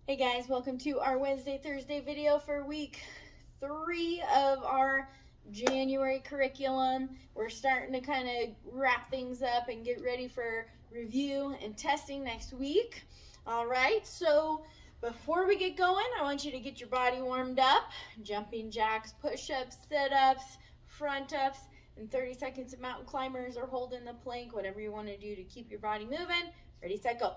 Hey guys, welcome to our Wednesday, Thursday video for week 3 of our January curriculum. We're starting to kind of wrap things up and get ready for review and testing next week. All right, so before we get going, I want you to get your body warmed up. Jumping jacks, push-ups, sit-ups, front-ups, and 30 seconds of mountain climbers or holding the plank, whatever you want to do to keep your body moving. Ready, set, go.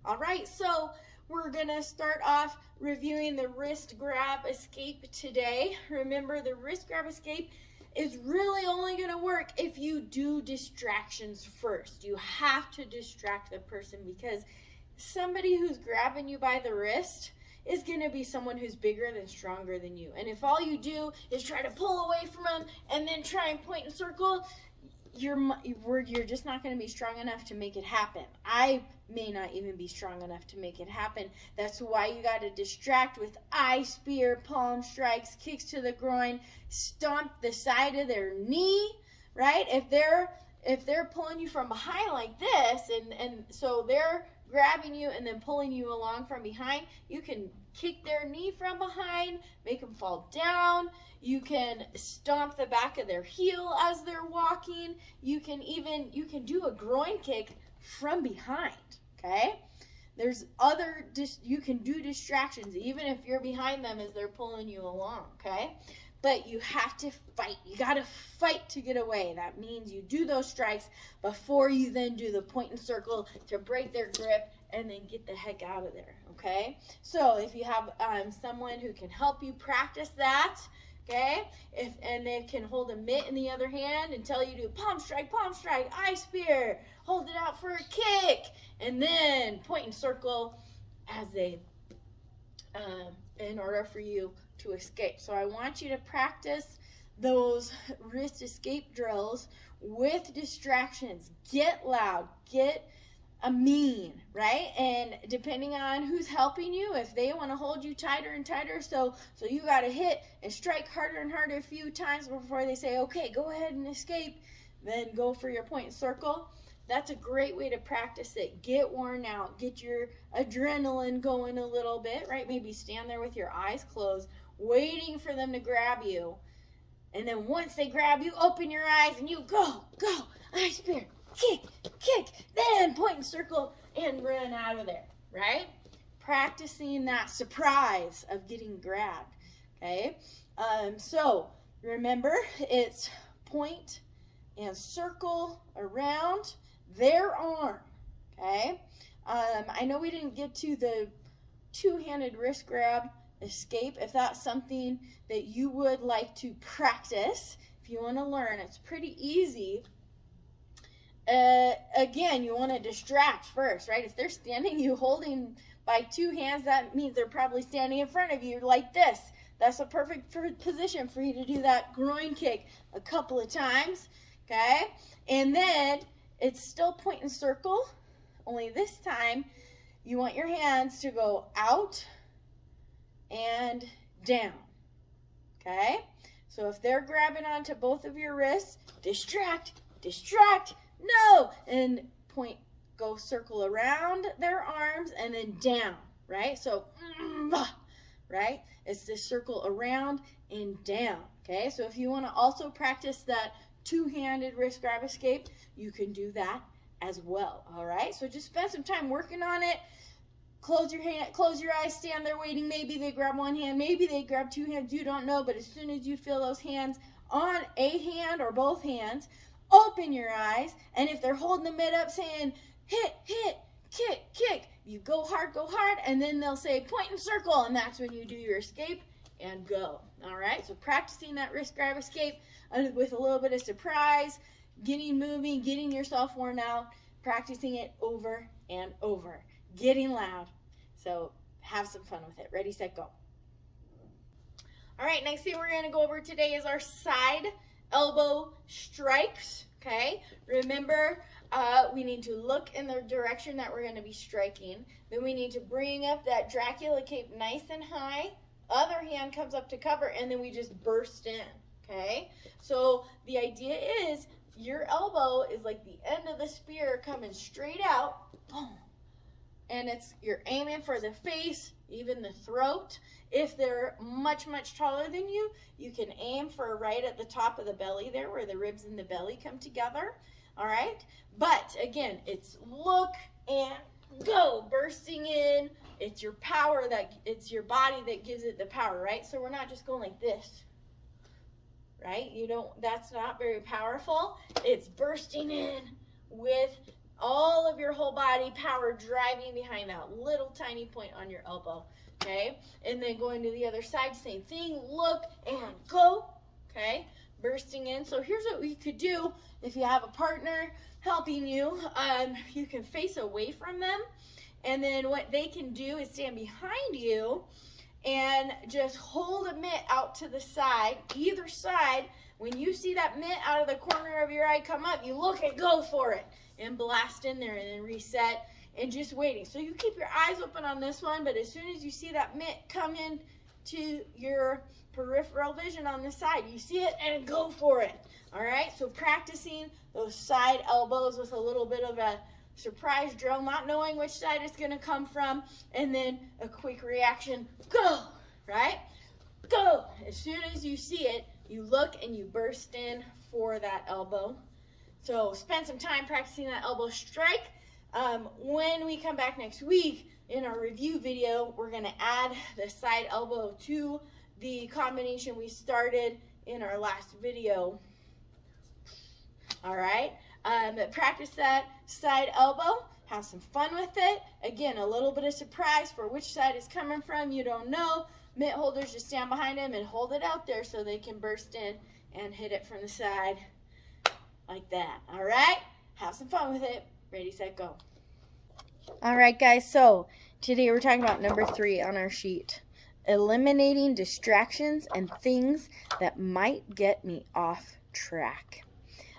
All right, so we're gonna start off reviewing the wrist grab escape today. Remember, the wrist grab escape is really only gonna work if you do distractions first. You have to distract the person because somebody who's grabbing you by the wrist is gonna be someone who's bigger and stronger than you. And if all you do is try to pull away from them and then try and point and circle, you're just not going to be strong enough to make it happen. I may not even be strong enough to make it happen. That's why you got to distract with eye spear, palm strikes, kicks to the groin, stomp the side of their knee, right? If they're pulling you from behind like this, and so they're grabbing you and then pulling you along from behind, you can kick their knee from behind, make them fall down. You can stomp the back of their heel as they're walking. You can do a groin kick from behind, okay? There's you can do distractions even if you're behind them as they're pulling you along, okay? But you have to fight. You got to fight to get away. That means you do those strikes before you then do the point and circle to break their grip and then get the heck out of there, okay? So if you have someone who can help you practice that, okay, and they can hold a mitt in the other hand and tell you to palm strike, eye spear, hold it out for a kick, and then point and circle as they, in order for you to escape. So I want you to practice those wrist escape drills with distractions. Get loud, get mean, right? And depending on who's helping you, if they want to hold you tighter and tighter, so you got to hit and strike harder and harder a few times before they say, okay, go ahead and escape, then go for your point and circle. That's a great way to practice it. Get worn out, get your adrenaline going a little bit, right? Maybe stand there with your eyes closed, waiting for them to grab you. And then once they grab you, open your eyes and you go, eye spear, kick, then point and circle and run out of there, right? Practicing that surprise of getting grabbed, okay? So remember, it's point and circle around their arm, okay? I know we didn't get to the two-handed wrist grab escape. If that's something that you would like to practice, if you want to learn, it's pretty easy. Again, you want to distract first, right? If they're standing you holding by two hands, that means they're probably standing in front of you like this. That's a perfect position for you to do that groin kick a couple of times, okay? And then it's still point and circle, only this time you want your hands to go out and down, okay? So if they're grabbing onto both of your wrists, distract, no, and point, go circle around their arms and then down, right? So, right? It's this circle around and down, okay? So if you want to also practice that two-handed wrist grab escape, you can do that as well, all right? So just spend some time working on it. Close your eyes, stand there waiting. Maybe they grab one hand, maybe they grab two hands, you don't know, but as soon as you feel those hands on a hand or both hands, open your eyes, and if they're holding the mitt up saying, hit, kick, you go hard, and then they'll say point and circle, and that's when you do your escape and go. All right, so practicing that wrist grab escape with a little bit of surprise, getting moving, getting yourself worn out, practicing it over and over, getting loud. So have some fun with it. Ready, set, go. All right, next thing we're going to go over today is our side elbow strikes, okay? Remember, we need to look in the direction that we're going to be striking. Then we need to bring up that Dracula cape nice and high. Other hand comes up to cover, and then we just burst in, okay? So the idea is your elbow is like the end of the spear coming straight out, boom, and you're aiming for the face, even the throat. If they're much, much taller than you, you can aim for right at the top of the belly there where the ribs and the belly come together. All right? But again, it's look and go, bursting in. It's your power, it's your body that gives it the power, right? So we're not just going like this, right? That's not very powerful. It's bursting in with all of your whole body power driving behind that little tiny point on your elbow, okay? And then going to the other side, same thing, look and go, okay? Bursting in. So here's what we could do if you have a partner helping you. You can face away from them, and then what they can do is stand behind you and just hold a mitt out to the side, either side. When you see that mitt out of the corner of your eye come up, you look and go for it and blast in there, and then reset and just waiting. So you keep your eyes open on this one, but as soon as you see that mitt come in to your peripheral vision on the side, you see it and go for it. All right, so practicing those side elbows with a little bit of a surprise drill, not knowing which side it's going to come from, and then a quick reaction, go, right? Go. As soon as you see it, you look and you burst in for that elbow. So spend some time practicing that elbow strike. When we come back next week in our review video, we're going to add the side elbow to the combination we started in our last video. All right, practice that side elbow, have some fun with it. Again, a little bit of surprise for which side it's coming from. You don't know. Mitt holders just stand behind them and hold it out there so they can burst in and hit it from the side like that. All right, have some fun with it. Ready, set, go. All right, guys, so today we're talking about number 3 on our sheet. Eliminating distractions and things that might get me off track.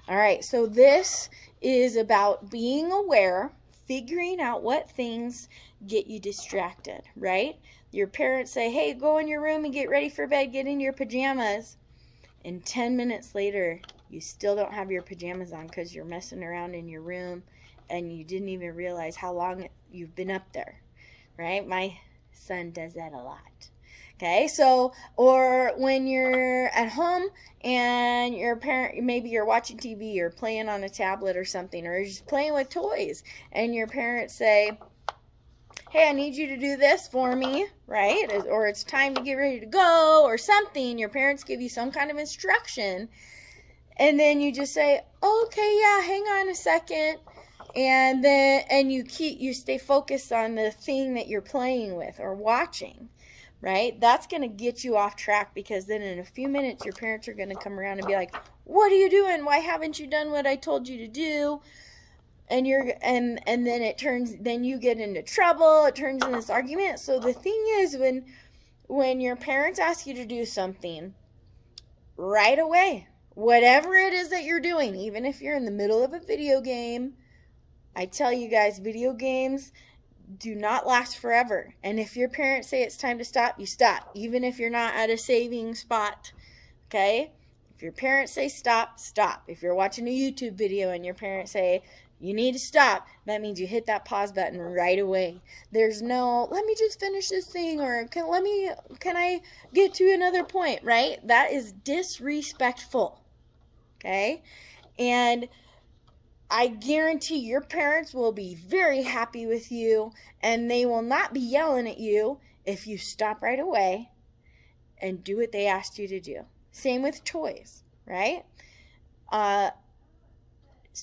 All right, so this is about being aware, figuring out what things get you distracted, right? Your parents say, hey, go in your room and get ready for bed, get in your pajamas. And 10 minutes later, you still don't have your pajamas on because you're messing around in your room and you didn't even realize how long you've been up there, right? My son does that a lot. Okay, so, or when you're at home and your parent, maybe you're watching TV or playing on a tablet or something, or you're just playing with toys, and your parents say, hey, I need you to do this for me, right? Or it's time to get ready to go or something. Your parents give you some kind of instruction, and then you just say, okay, yeah, hang on a second. And then, you stay focused on the thing that you're playing with or watching. Right? That's going to get you off track, because then in a few minutes your parents are going to come around and be like, what are you doing? Why haven't you done what I told you to do? And then you get into trouble. It turns into this argument. So the thing is, when your parents ask you to do something, right away, whatever it is that you're doing, even if you're in the middle of a video game, I tell you guys, video games do not last forever. And if your parents say it's time to stop, you stop, even if you're not at a saving spot. Okay? If your parents say stop, stop. If you're watching a YouTube video and your parents say you need to stop, that means you hit that pause button right away. There's no, let me just finish this thing, or can I get to another point, right? That is disrespectful. Okay? And I guarantee your parents will be very happy with you, and they will not be yelling at you if you stop right away and do what they asked you to do. Same with toys, right?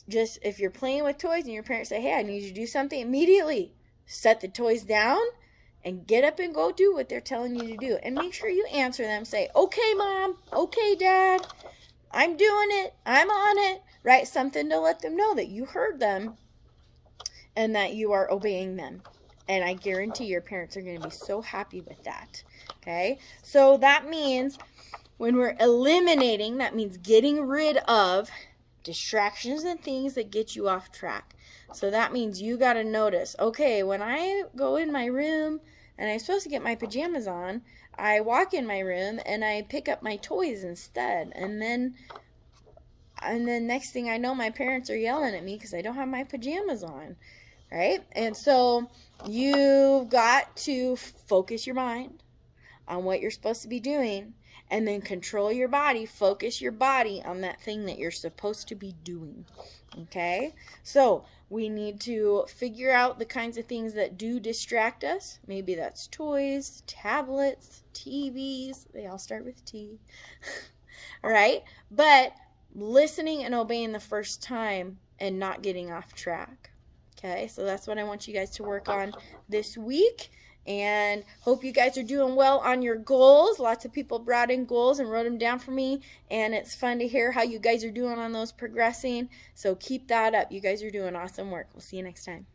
Just if you're playing with toys and your parents say, hey, I need you to do something, immediately set the toys down and get up and go do what they're telling you to do. And make sure you answer them. Say, okay, Mom. Okay, Dad. I'm doing it. I'm on it. Right? Something to let them know that you heard them and that you are obeying them. And I guarantee your parents are going to be so happy with that. Okay? So that means when we're eliminating, that means getting rid of distractions and things that get you off track. So that means you got to notice, okay, when I go in my room and I'm supposed to get my pajamas on, I walk in my room and I pick up my toys instead. And then next thing I know, my parents are yelling at me because I don't have my pajamas on. right? And so you've got to focus your mind on what you're supposed to be doing, and then control your body, focus your body on that thing that you're supposed to be doing. Okay? So we need to figure out the kinds of things that do distract us. Maybe that's toys, tablets, TVs. They all start with T. All right? But listening and obeying the first time and not getting off track. Okay? So that's what I want you guys to work on this week. And hope you guys are doing well on your goals. Lots of people brought in goals and wrote them down for me. And it's fun to hear how you guys are doing on those progressing. So keep that up. You guys are doing awesome work. We'll see you next time.